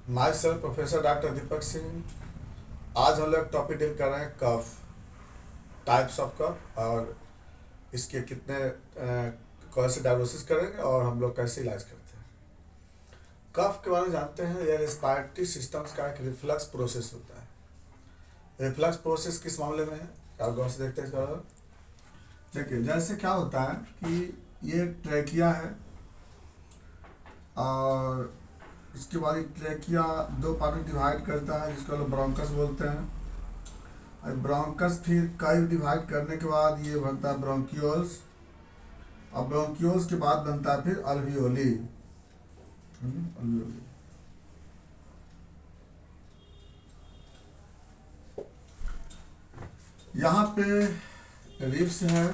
My self professor doctor Deepak Singh. आज हम लोग टॉपिक डील कर रहे हैं कफ, टाइप्स ऑफ कफ, और इसके कितने कौन से डायग्नोसिस करेंगे और हम लोग कैसे इलाज करते हैं। कफ के बारे में जानते हैं, यह रेस्पिरेटरी सिस्टम्स का एक रिफ्लक्स प्रोसेस होता है। रिफ्लक्स प्रोसेस किस मामले में है, आप गौर से देखते हैं इसका। देखिए जैसे क्या होता है कि ये ट्रैकिया है और इसके बाद ये ट्रैकिया दो पार्ट में डिवाइड करता है, जिसको लोग ब्रोंकस बोलते हैं। और ब्रोंकस फिर कई डिवाइड करने के बाद ये बनता है ब्रोंक्यूल्स, और ब्रोंक्यूल्स के बाद बनता है फिर अल्वियोली। अल्वियोली यहाँ पे रिब्स है,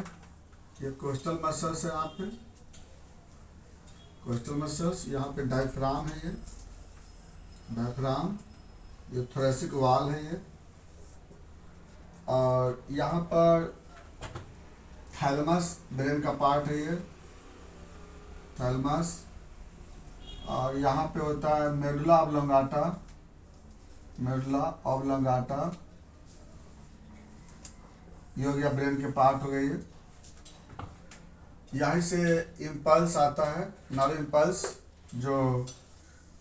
ये कोस्टल मसल्स है। यहाँ पे कोस्टल मसल्स, यहाँ पे डायफ्राम है, ये डायफ्राम, ये थोरेसिक वाल है ये, और यहाँ पर थैलमस ब्रेन का पार्ट है ये, थैलमस। और यहाँ पे होता है मेडुला ऑब्लोंगाटा, मेडुला ऑब्लोंगाटा, ये हो गया ब्रेन के पार्ट हो गए ये। यहीं से इम्पल्स आता है, नर्व इम्पल्स जो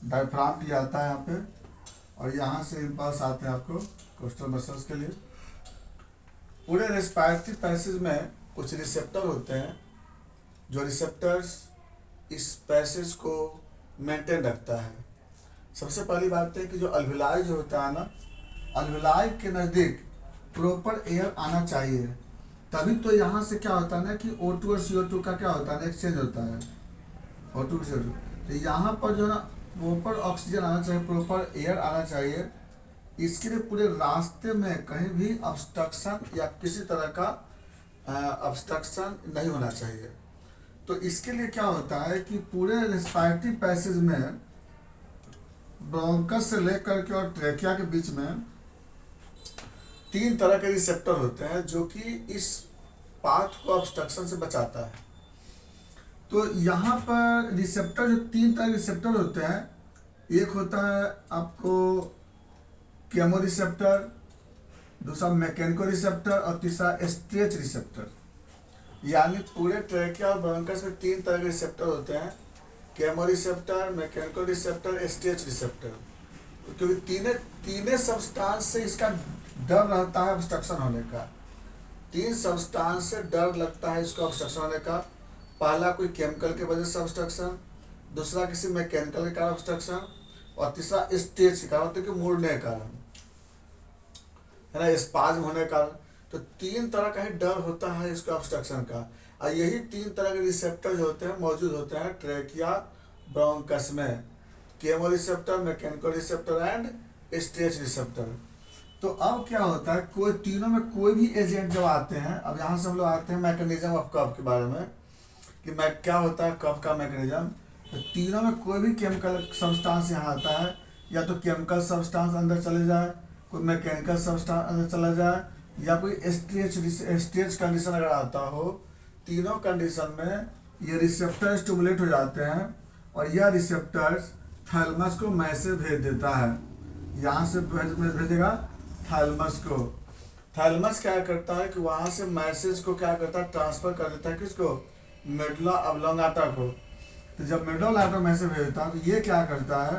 डायफ्राम की आता है यहाँ पे, और यहाँ से इम्पल्स आते हैं आपको कोस्टल मसल्स के लिए। पूरे रेस्पिरेटरी पैसेज में कुछ रिसेप्टर होते हैं, जो रिसेप्टर्स इस पैसेज को मेंटेन रखता है। सबसे पहली बात है कि जो अल्विलाई जो होता है ना, अल्विलाई के नज़दीक प्रॉपर एयर आना चाहिए, तभी तो यहाँ से क्या होता है ना कि O2 और CO2 का क्या होता है ना, एक्सचेंज होता है, O2 CO2। तो यहाँ पर जो ना प्रॉपर ऑक्सीजन आना चाहिए, प्रॉपर एयर आना चाहिए। इसके लिए पूरे रास्ते में कहीं भी ऑब्स्ट्रक्शन या किसी तरह का ऑब्स्ट्रक्शन नहीं होना चाहिए। तो इसके लिए क्या होता है कि पूरे रेस्पिरेटरी पैसेज में ब्रोंकस से लेकर के और ट्रैकिया के बीच में 3 तरह के रिसेप्टर होते हैं, जो कि इस पाथ को ऑब्स्ट्रक्शन से बचाता है। तो यहाँ पर रिसेप्टर, जो 3 तरह के रिसेप्टर होते हैं, एक होता है आपको केमो रिसेप्टर, दूसरा मैकेनिको रिसेप्टर, और तीसरा स्ट्रेच रिसेप्टर। यानी पूरे ट्रैकिया और ब्रोंकस में 3 तरह के रिसेप्टर होते हैं, chemo receptor, mechano receptor, stretch receptor. क्योंकि तीनों सब्सटेंस से इसका डर रहता है ऑब्स्ट्रक्शन होने का। 3 सब्सटेंस से डर लगता है इसको ऑब्स्ट्रक्शन होने का। पहला कोई केमिकल की वजह से ऑब्स्ट्रक्शन, दूसरा किसी मैकेनिकल के कारण ऑब्स्ट्रक्शन, और तीसरा स्टेज के कारण, कि मुड़ने के कारण, है ना, स्पाज्म होने के कारण। तो 3 तरह का ही डर होता है इसको ऑब्स्ट्रक्शन का, और यही 3 तरह के रिसेप्टर जो होते हैं मौजूद होते हैं ट्रैकिया ब्रोंकस में, chemo receptor, mechanical receptor and stretch receptor. तो अब क्या होता है, कोई तीनों में कोई भी एजेंट जब आते हैं, अब यहाँ से हम लोग आते हैं मैकेनिज्म ऑफ कफ के बारे में, कि मैं क्या होता है कफ का मैकेनिज्म। तो तीनों में कोई भी केमिकल सब्सटेंस यहाँ आता है, या तो केमिकल सब्सटेंस अंदर चले जाए, कोई मैकेनिकल सब्सटेंस अंदर चला जाए, या कोई स्ट्रेच कंडीशन अगर आता हो, तीनों कंडीशन में ये रिसेप्टर स्टिमुलेट हो जाते हैं, और यह रिसेप्टर्स थैलमस को मैसेज भेज देता है। यहाँ से भेजेगा थैलमस को। थैलमस क्या करता है कि वहाँ से मैसेज को क्या करता है, ट्रांसफर कर देता है किसको, मेडुला ऑब्लोंगाटा को। तो जब मेडुला ऑब्लोंगाटा मैसेज भेजता है, तो ये क्या करता है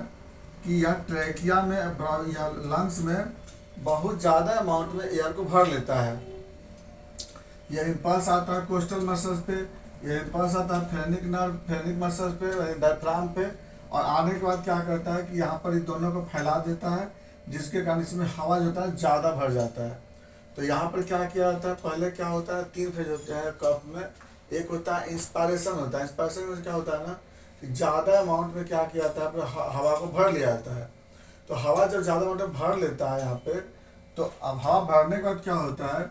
कि यह ट्रैकिया में या लंग्स में बहुत ज़्यादा अमाउंट में एयर को भर लेता है। यह इम्पल्स आता है कोस्टल मसल्स पे, यह इम्पल्स आता है फेनिक नर्व, फेनिक मसल्स पे, डायफ्राम पे, और आने के बाद क्या करता है कि यहाँ पर इन दोनों को फैला देता है, जिसके कारण इसमें हवा जो होता है ज़्यादा भर जाता है। तो यहाँ पर क्या किया जाता है, पहले क्या होता है, 3 फेज होते हैं कफ में। एक होता है इंस्पायरेशन होता है, इंस्पायरेशन में क्या होता है ना कि ज़्यादा अमाउंट में क्या किया जाता है, हवा को भर लिया जाता है। तो हवा जब ज़्यादा अमाउंट में भर लेता है यहाँ पे, तो अब हवा भरने के बाद क्या होता है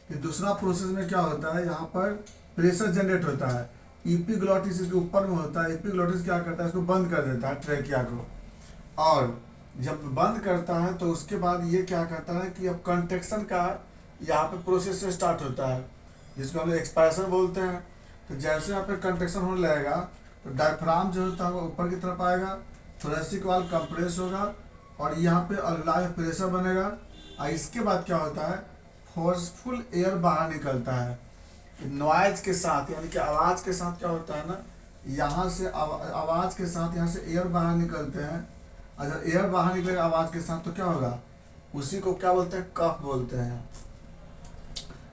कि दूसरा प्रोसेस में क्या होता है, यहाँ पर प्रेशर जनरेट होता है। एपिग्लॉटिस इसके ऊपर में होता है, एपिग्लॉटिस क्या करता है, इसको बंद कर देता है ट्रैकिया को, और जब बंद करता है तो उसके बाद ये क्या करता है कि अब कंट्रैक्शन का यहाँ पे प्रोसेस स्टार्ट होता है, जिसको हम लोग एक्सपायरेशन बोलते हैं। तो जैसे यहाँ पे कंट्रैक्शन होने लगेगा, तो डायफ्राम जो होता है वो ऊपर की तरफ आएगा, थोरेसिक वाल कंप्रेस होगा, और यहाँ पे अलविलाई में प्रेशर बनेगा, और इसके बाद क्या होता है, फोर्सफुल एयर बाहर निकलता है नॉइज के साथ, यानी कि आवाज़ के साथ क्या होता है ना, यहाँ से आवाज़ के साथ यहाँ से एयर बाहर निकलते हैं। अगर एयर बाहर निकलेगा आवाज़ के साथ तो क्या होगा, उसी को क्या बोलते हैं, कफ बोलते हैं।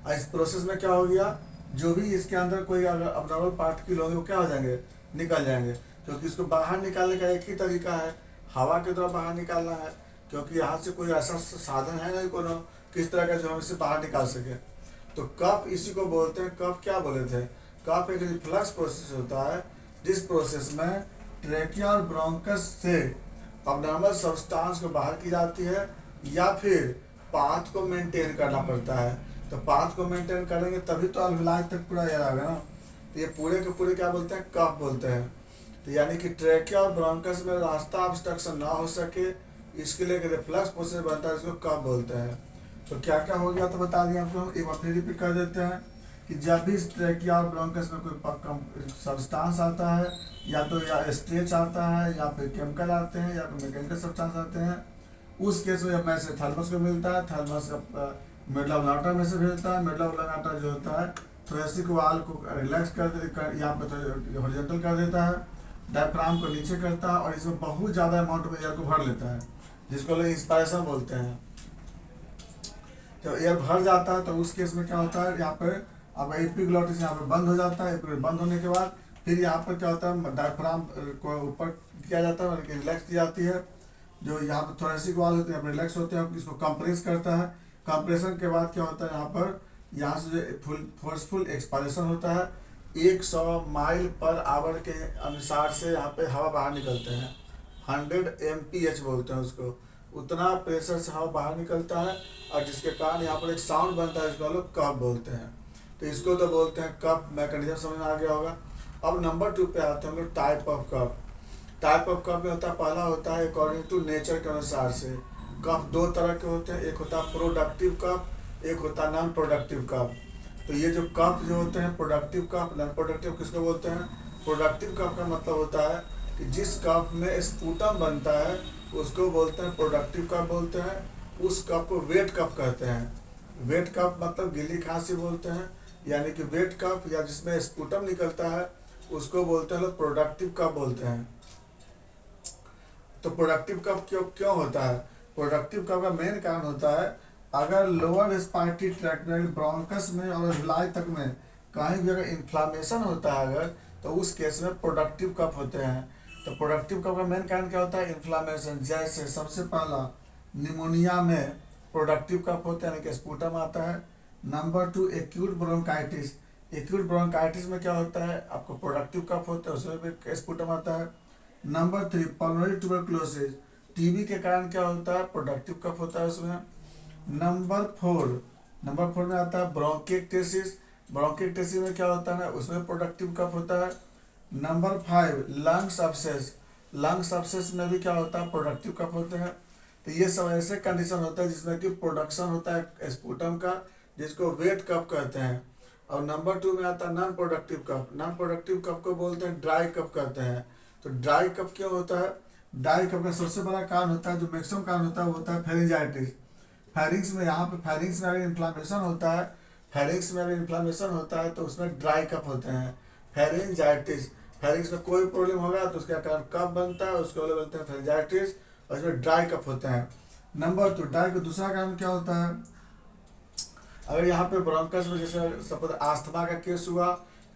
और इस प्रोसेस में क्या हो गया, जो भी इसके अंदर कोई अगर अबनॉर्मल पार्टिकल होंगे वो क्या हो जाएंगे, निकल जाएंगे। क्योंकि इसको बाहर निकालने का एक ही तरीका है, हवा के द्वारा बाहर निकालना है। क्योंकि यहाँ से कोई ऐसा साधन है नहीं कोनो किस तरह का जो हम इसे बाहर निकाल सके। तो कफ इसी को बोलते हैं। कफ क्या बोले थे, कफ एक रिफ्लक्स प्रोसेस होता है, जिस प्रोसेस में ट्रेकिया और ब्रोंकस से अबनॉर्मल सब्सटेंस को बाहर की जाती है, या फिर पाथ को मेंटेन करना पड़ता है। तो पाथ को मेंटेन करेंगे तभी तो अलविलाई तक पूरा एयर आएगा ना। तो ये पूरे के पूरे क्या बोलते हैं, कफ बोलते हैं। तो यानी कि ट्रेकिया और ब्रोंकस में रास्ता ऑब्स्ट्रक्शन ना हो सके, इसके लिए एक रिफ्लक्स प्रोसेस बनता है, इसको कफ बोलते हैं। तो क्या क्या हो गया तो बता दिया आपको, हम एक बार फिर रिपीट कर देते हैं कि जब भी ट्रेकिया और ब्रोंकस में कोई सब्सटेंस आता है, या तो या स्ट्रेच आता है, या फिर केमिकल आते हैं, या फिर मैकेनिकल सब्सटेंस आते हैं, उस केस में में से थर्मस को मिलता है, थर्मस मिडल ऑब्लांगेटा में से मिलता है। मिडल ऑब्लांगेटा जो होता है थोरेसिक वाल को रिलैक्स यहाँ पे हॉरिजॉन्टल कर देता है, डायफ्राम को नीचे करता है, और इसमें बहुत ज़्यादा अमाउंट में एयर को भर लेता है, जिसको लोग इंस्पायरेशन बोलते हैं। जब एयर भर जाता है तो उस केस में क्या होता है, यहाँ पर अब एपिग्लॉटिस यहाँ पर बंद हो जाता है। एपिग्लॉटिस बंद होने के बाद फिर यहाँ पर क्या होता है, डायफ्राम को ऊपर किया जाता है, मतलब रिलैक्स की जाती है। जो यहाँ पर थोरेसिक वाल होते हैं रिलैक्स होते हैं, इसको कंप्रेस करता है। कंप्रेशन के बाद क्या होता है, यहाँ से जो फोर्सफुल एक्सपायरेशन होता है, 100 माइल पर आवर के अनुसार से यहाँ पे हवा बाहर निकलते हैं। 100 mph बोलते हैं उसको, उतना प्रेशर से हवा बाहर निकलता है, और जिसके कारण यहाँ पर एक साउंड बनता है, इसको लोग कफ बोलते हैं। तो इसको तो बोलते हैं कफ मैकेनिज्म, समझ में आ गया होगा। अब नंबर 2 पे आते हैं हम लोग, type of cough. Type of cough में होता है, पहला होता है अकॉर्डिंग टू नेचर के अनुसार से। कफ 2 तरह के होते हैं, एक होता है प्रोडक्टिव कफ, एक होता है नॉन प्रोडक्टिव कफ। तो ये जो कफ जो होते हैं प्रोडक्टिव कफ, नॉन प्रोडक्टिव किसको बोलते हैं। प्रोडक्टिव कफ का मतलब होता है कि जिस कफ में स्पूटम बनता है उसको बोलते हैं प्रोडक्टिव कफ बोलते हैं। उस कफ को वेट कफ कहते हैं। वेट कफ मतलब गीली खांसी बोलते हैं, यानी कि वेट कफ या जिसमें स्पूटम निकलता है उसको बोलते हैं लोग प्रोडक्टिव कफ बोलते हैं। तो प्रोडक्टिव कफ क्यों होता है, प्रोडक्टिव कफ का मेन कारण होता है, अगर लोअर रेस्पिरेटरी ट्रैक्ट में ब्रोंकस में और अलविलाई तक में कहीं भी अगर इन्फ्लामेशन होता है अगर, तो उस केस में प्रोडक्टिव कफ होते हैं। तो प्रोडक्टिव कफ का मेन कारण क्या होता है, इन्फ्लामेशन। जैसे सबसे पहला निमोनिया में प्रोडक्टिव कफ होता है, यानी कि स्पूटम आता है। Number 2 acute bronchitis. Acute bronchitis में क्या होता है, आपको प्रोडक्टिव कफ होता है, उसमें भी स्पूटम आता है। Number 3 pulmonary tuberculosis. टीबी के कारण क्या होता है, प्रोडक्टिव कफ होता है उसमें। नंबर 4 में आता है ब्रोंकिक्टेसिस। ब्रोंकिक्टेसिस में क्या होता है ना, उसमें प्रोडक्टिव कफ होता है। Number 5 lungs obsess. Lungs obsess में भी क्या होता है, प्रोडक्टिव कफ होते हैं। तो ये सब ऐसे कंडीशन होता है जिसमें कि प्रोडक्शन होता है स्पूटम का, जिसको वेट कफ कहते हैं। और नंबर 2 में आता है non productive cough. Non productive cough को बोलते हैं ड्राई कफ कहते हैं। तो ड्राई कफ क्यों होता है, ड्राई कफ का सबसे बड़ा कारण होता है, जो मैक्सिमम कारण होता है वो होता है फेरिंजाइटिस। फेरिंग्स में, यहाँ पे फेरिंग्स में अगर इन्फ्लामेशन होता है, फेरिंग्स में अगर इन्फ्लामेशन होता है तो उसमें ड्राई कफ होते हैं, फेरिंजाइटिस। फेरिंग्स में कोई प्रॉब्लम होगा तो उसके कारण कफ बनता है, उसको बोलते हैं फेरिंजाइटिस, और इसमें ड्राई कफ होते हैं। नंबर 2 ड्राई का दूसरा कारण क्या होता है, अगर यहाँ पे ब्रोंकस में जैसे सपोज आस्थमा का केस हुआ,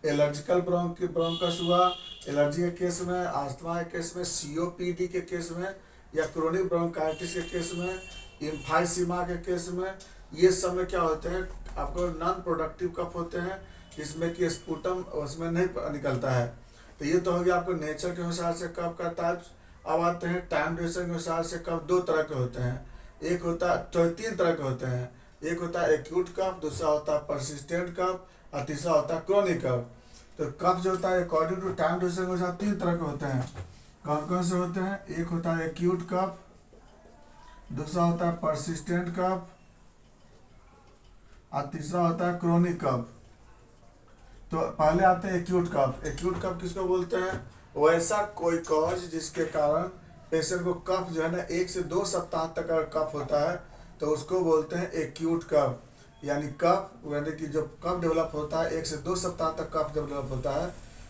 एलर्जिकल ब्रोंकस हुआ, एलर्जी के केस में, आस्थमा के केस में, COPD के केस में, या क्रोनिक ब्रोंकाइटिस के केस में, इम्फाइसीमा के केस में, ये सब में क्या होते हैं, आपको नॉन प्रोडक्टिव कफ होते हैं, जिसमें कि स्पूटम उसमें नहीं निकलता है। तो ये तो हो गया आपको नेचर के अनुसार से कफ का टाइप्स। अब आते हैं टाइम ड्यूरेशन के अनुसार से कफ 2 तरह के होते हैं। एक होता है, 3 तरह के होते हैं। एक होता है एक्यूट कफ, दूसरा होता है परसिस्टेंट कफ, और तीसरा होता है क्रोनिक कफ। तो कफ जो होता है अकॉर्डिंग टू टाइम ड्यूरेशन के अनुसार 3 तरह के होते हैं। कौन कौन से होते हैं, एक होता है एक्यूट कफ, दूसरा होता है परसिस्टेंट कफ, और तीसरा होता है क्रोनिक कफ। तो पहले आते हैं एक्यूट कफ। एक्यूट कफ किसको बोलते हैं, वैसा कोई कॉज जिसके कारण पेशेंट को कफ जो है ना 1 से 2 सप्ताह तक अगर कफ होता है तो उसको बोलते हैं एक्यूट कफ। यानी कफ यानी कि जो कफ डेवलप होता है 1 से 2 सप्ताह तक कफ डेवलप होता है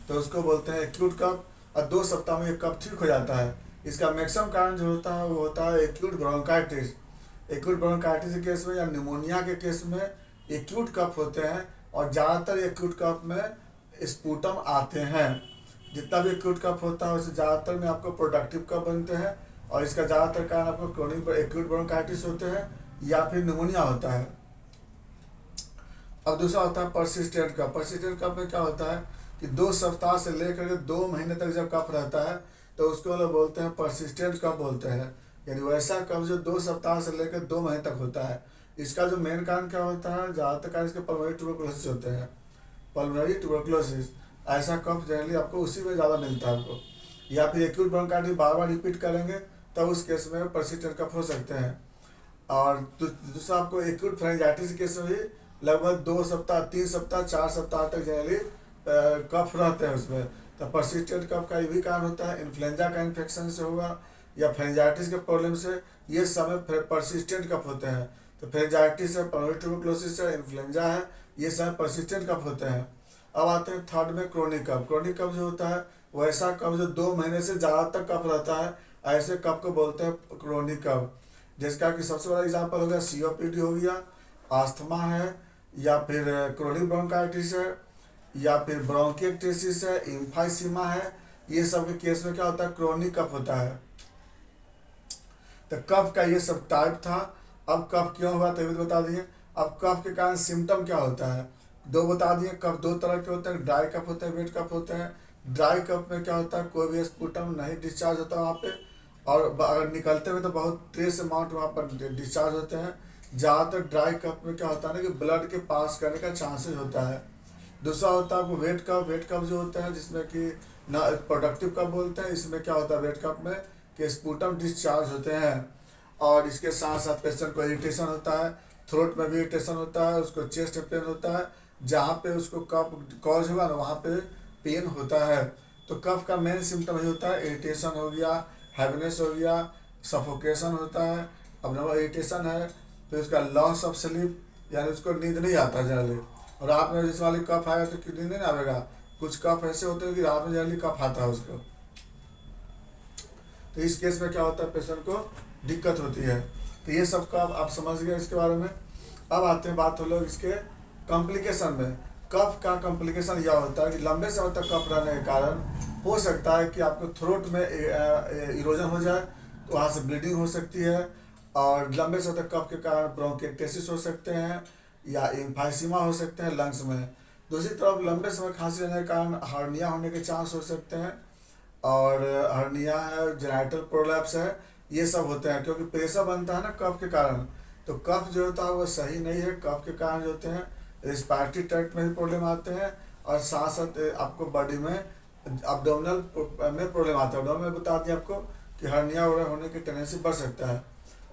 तो उसको बोलते हैं एक्यूट कफ, और 2 सप्ताह में ये कफ ठीक हो जाता है। इसका मैक्सिमम कारण जो होता है वो होता है एक्यूट ब्रोंकाइटिस। एक्यूट ब्रोंकाइटिस के केस में या निमोनिया के केस में एक्यूट कफ होते हैं, और ज़्यादातर एक्यूट कफ में स्पूटम आते हैं। जितना भी एक्यूट कफ होता है उससे ज़्यादातर में आपको प्रोडक्टिव कफ बनते हैं, और इसका ज़्यादातर कारण आपको क्रोनिक एक्यूट ब्रोंकाइटिस होते हैं या फिर निमोनिया होता है। अब दूसरा होता है परसिस्टेंट कफ। परसिस्टेंट कफ में क्या होता है कि 2 सप्ताह से लेकर के 2 महीने तक जब कफ रहता है तो उसको लोग बोलते हैं परसिस्टेंट कफ बोलते हैं। यानी वैसा कफ जो 2 सप्ताह से लेकर 2 महीने तक होता है। इसका जो मेन कारण क्या होता है, ज़्यादातर कारण इसके पल्मोनरी ट्यूबरकुलोसिस होते हैं। पल्मोनरी ट्यूबरकुलोसिस ऐसा कफ जनरली आपको उसी में ज़्यादा मिलता है आपको, या फिर एक्यूट ब्रोंकाइटिस बार बार रिपीट करेंगे तब उस केस में परसिस्टेंट कफ हो सकते हैं। और दूसरा आपको एक्यूट फेरेंजाइटिस के केस में भी लगभग 2 सप्ताह 3 सप्ताह 4 सप्ताह तक जनरली कफ रहते हैं उसमें। तो परसिस्टेंट कफ का ये भी कारण होता है, इन्फ्लुएंजा का इन्फेक्शन से होगा या फेरेंजाइटिस के प्रॉब्लम से, ये समय परसिस्टेंट कफ होते हैं। तो फेरेंजाइटिस है, पल्मोनरी ट्यूबरकुलोसिस है, इन्फ्लुएंजा है, ये सब परसिस्टेंट कफ होते हैं। अब आते हैं थर्ड में क्रोनिक कफ। क्रोनिक कफ जो होता है वो ऐसा कफ जो 2 महीने से ज़्यादा तक कफ रहता है, ऐसे कफ को बोलते हैं क्रोनिक कफ। जिसका कि सबसे बड़ा एग्जाम्पल हो गया COPD हो गया, आस्थमा है, या फिर क्रोनिक ब्रोंकाइटिस है, या फिर ब्रोंकिएक्टेसिस है, इम्फाइसीमा है। ये सब के केस में क्या होता है, क्रोनिक कफ होता है। तो कफ का ये सब टाइप था। अब कफ क्यों हुआ तो भी बता दिए। अब कफ के कारण सिम्टम क्या होता है, दो बता दिए। कफ 2 तरह के होते हैं, ड्राई कफ होते हैं, वेट कफ होते हैं। ड्राई कफ में क्या होता है, कोई भी स्पूटम नहीं डिस्चार्ज होता वहाँ पे, और अगर निकलते हुए तो बहुत तेज अमाउंट वहाँ पर डिस्चार्ज होते हैं। ज़्यादातर ड्राई कफ में क्या होता है ना कि ब्लड के पास करने का चांसेस होता है। दूसरा होता है आपको वेट कफ। वेट कफ जो होता है जिसमें कि ना प्रोडक्टिव कफ बोलते हैं, इसमें क्या होता है वेट कफ में कि स्पूटम डिस्चार्ज होते हैं, और इसके साथ साथ पेशेंट को इरिटेशन होता है, थ्रोट में भी इरिटेशन होता है, उसको चेस्ट पेन होता है, जहाँ पे उसको कफ कॉज हुआ ना वहाँ पे पेन होता है। तो कफ का मेन सिम्टम ये होता है, इरिटेशन हो गया, हैवीनेस हो गया, सफोकेशन होता है। अब नंबर इरिटेशन है तो उसका लॉस ऑफ स्लीप, यानी उसको नींद नहीं आता जनरली। और रात में जिस वाली कफ आएगा तो क्यों नींद नहीं आएगा। कुछ कफ ऐसे होते हैं कि रात में जनरली कफ आता है उसको। तो इस केस में क्या होता है, पेशेंट को दिक्कत होती है। तो ये सब का आप समझ गए इसके बारे में। अब आते हैं बात हो लोग इसके कॉम्प्लिकेशन में। कफ का कॉम्प्लिकेशन यह होता है कि लंबे समय तक कफ रहने के कारण हो सकता है कि आपको थ्रोट में इरोजन हो जाए, तो वहाँ से ब्लीडिंग हो सकती है, और लंबे समय तक कफ के कारण ब्रोंकिएक्टेसिस हो सकते हैं या एम्फाइसीमा हो सकते हैं लंग्स में। दूसरी तरफ लंबे समय खांसी रहने के कारण हर्निया होने के चांस हो सकते हैं, और हर्निया है, जेनाइटल प्रोलैप्स है, ये सब होते हैं क्योंकि प्रेशर बनता है ना कफ के कारण। तो कफ जो होता है वो सही नहीं है। कफ के कारण जो होते हैं रिस्पायरेटरी ट्रैक्ट में भी प्रॉब्लम आते हैं, और साथ साथ आपको बॉडी में अब्डोमिनल में प्रॉब्लम आता है। अब्डोमिनल में बता दिया आपको कि हर्निया वगैरह होने की टेंडेंसी बढ़ सकता है।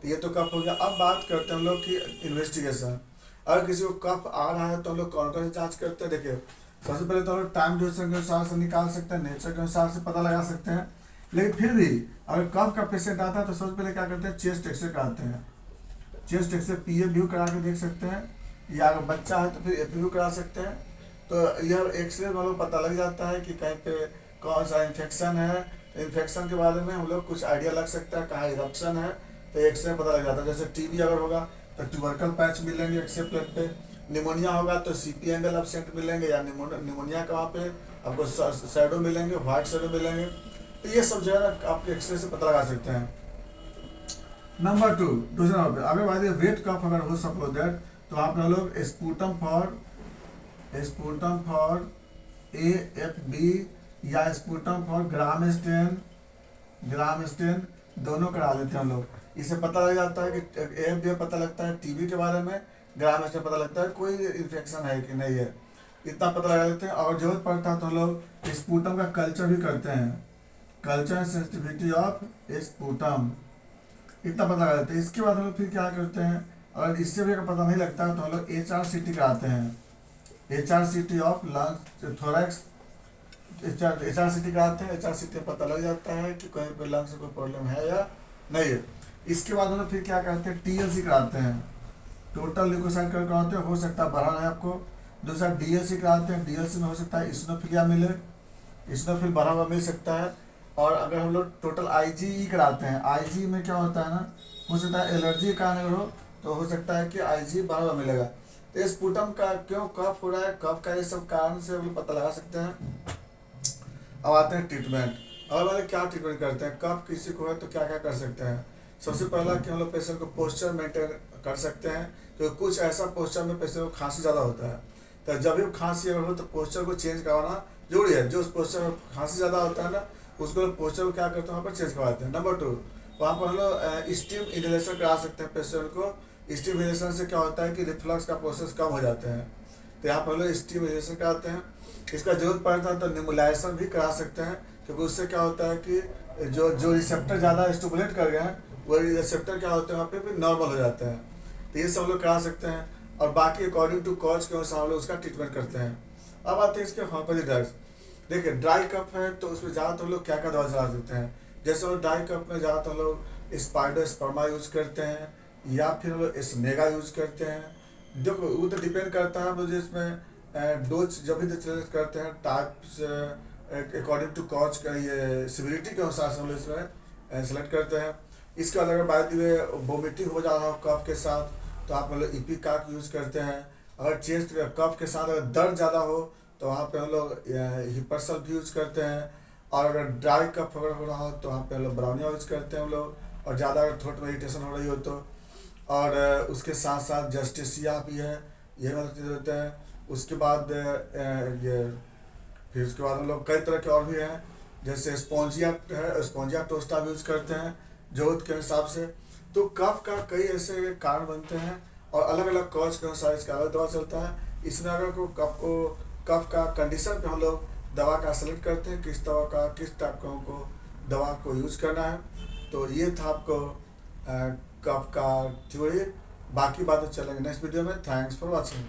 तो ये तो कफ हो गया। अब बात करते हैं हम लोग की इन्वेस्टिगेशन। अगर किसी को कफ आ रहा है तो हम लोग कौन कौन सी जाँच करते हैं। देखिए, सबसे पहले तो हम लोग टाइम ड्यूरेशन के अनुसार से निकाल सकते हैं, नेचर के अनुसार से पता लगा सकते हैं। लेकिन फिर भी अगर कफ का पेशेंट आता है तो सबसे पहले क्या करते हैं, चेस्ट एक्सरे कराते हैं। चेस्ट एक्सरे PA व्यू करा के देख सकते हैं, या अगर बच्चा है तो फिर FV करा सकते हैं। तो यह एक्सरे में लोग पता लग जाता है कि कहीं पे कौन सा इन्फेक्शन है। तो इन्फेक्शन के बारे में हम लोग कुछ आइडिया लग सकता है, कहाँ इरप्शन है, तो एक्सरे में पता लग जाता है। जैसे TB अगर होगा तो ट्यूबरकल पैच मिलेंगे एक्सरे प्लेट पे। निमोनिया होगा तो CP एंगल एब्सेंट मिलेंगे, या निमोनिया का वहाँ पे आपको शैडो मिलेंगे, वाइट शैडो मिलेंगे। तो ये सब जो है ना आप एक्सरे से पता लगा सकते हैं। नंबर 2, दूसरा नंबर पे अगर बात वेट कफ अगर हो सपोज दैट, तो आप लोग स्पूटम फॉर AFB या स्पूटम फॉर ग्राम स्टेन दोनों करा लेते हैं हम लोग। इससे पता लग जाता है कि AFB पता लगता है TB के बारे में, ग्राम स्टेन पता लगता है कोई इन्फेक्शन है कि नहीं है, इतना पता लगा लेते हैं। और जरूरत पड़ता है तो हम लोग स्पूटम का कल्चर भी करते हैं, कल्चर सेंसिटिविटी ऑफ स्पूटम, इतना पता लगा लेते हैं। इसके बाद हम लोग फिर क्या करते हैं, अगर इससे भी अगर पता नहीं लगता तो हम लोग HRCT कराते हैं, HRCT of lungs thorax HRCT कराते हैं, HRCT में पता लग जाता है कि कहीं पे लंग्स में कोई प्रॉब्लम है या नहीं है। इसके बाद हम लोग फिर क्या करते हैं, TLC कराते हैं, टोटल ल्यूकोसाइट काउंट कराते हैं, हो सकता है बढ़ा है आपको। दूसरा DLC कराते हैं, DLC में हो सकता है इस्नोफिलिया मिले, इस्नोफिल बढ़ा हुआ मिल सकता है। और अगर हम लोग टोटल IgE कराते हैं, IG में क्या होता है ना, हो सकता है एलर्जी का कारण अगर हो तो हो सकता है कि IgE बढ़ा हुआ मिलेगा। तो स्पुटम का क्यों कफ हो रहा है, कफ का ये सब कारण से हम लोग पता लगा सकते हैं। अब आते हैं ट्रीटमेंट। अब वाले क्या ट्रीटमेंट करते हैं, कफ किसी को है तो क्या क्या कर सकते हैं। सबसे पहला कि हम लोग पेशेंट को पोस्चर मेंटेन कर सकते हैं, तो कुछ ऐसा पोस्चर में पेशेंट को खांसी ज़्यादा होता है, तो जब भी खांसी अगर हो तो पोस्चर को चेंज करवाना जरूरी है। जो उस पोस्चर में खांसी ज़्यादा होता है ना, उसको पोस्चर को क्या करते हैं, वहाँ पर चेंज करवाते हैं। नंबर 2, वहाँ पर हम लोग स्टीम इनहेलेशन करा सकते हैं पेशेंट को। स्टीम इनहेलेशन से क्या होता है कि रिफ्लक्स का प्रोसेस कम हो जाते हैं, तो यहाँ पर हम लोग स्टीम इनहेलेशन कराते हैं। इसका जरूरत पड़ता है तो निमुलाइजेशन भी करा सकते हैं, क्योंकि उससे क्या होता है कि जो रिसेप्टर ज़्यादा स्टिमुलेट कर गए हैं वो रिसेप्टर क्या होते हैं वहाँ पे भी नॉर्मल हो जाते हैं। तो ये सब हम लोग करा सकते हैं, और बाकी अकॉर्डिंग टू कॉज के अनुसार हम लोग उसका ट्रीटमेंट करते हैं। अब आते हैं इसके होम्योपैथी ड्रग्स। देखिए ड्राई कफ है तो उसमें ज़्यादातर लोग क्या क्या दवा चला देते हैं, जैसे हम लोग ड्राई कफ में ज़्यादातर लोग स्पाइडोस्पर्मा यूज करते हैं, या फिर हम लोग एस्मेगा यूज करते हैं। देखो वो तो डिपेंड करता है मुझे इसमें डोज जब भी सेलेक्ट करते हैं टाइप्स अकॉर्डिंग टू कॉज का, ये सिविलिटी के अनुसार से हम लोग इसमें सेलेक्ट करते हैं। इसके बाद अगर बाय द वे वोमिटिंग हो जा रहा हो कफ के साथ तो आप मतलब इपिकाक यूज़ करते हैं। अगर चेस्ट कफ के साथ अगर दर्द ज़्यादा हो तो वहाँ पे हम लोग हिपरसल भी यूज़ करते हैं। और अगर ड्राई कफ अगर हो रहा हो तो वहाँ पे हम लोग ब्राउनिया यूज़ करते हैं हम लोग, और ज़्यादा अगर थ्रोट में इरिटेशन हो रही हो तो। और उसके साथ साथ जस्टिसिया भी है, ये मतलब चीज़ होते हैं। उसके बाद ये फिर उसके बाद हम लोग कई तरह के और भी हैं, जैसे स्पॉन्जिया है, स्पॉन्जिया टोस्टा भी यूज़ करते हैं जरूरत के हिसाब से। तो कफ का कई ऐसे कारण बनते हैं, और अलग अलग कॉज के अनुसार इसका अलग दवा चलता है। इसमें अगर कफ का कंडीशन पे हम लोग दवा का सेलेक्ट करते हैं, किस दवा का किस टाइप का हमको दवा को यूज़ करना है। तो ये था आपको कफ का थ्योरी। बाकी बातें चलेंगे नेक्स्ट वीडियो में। Thanks for watching.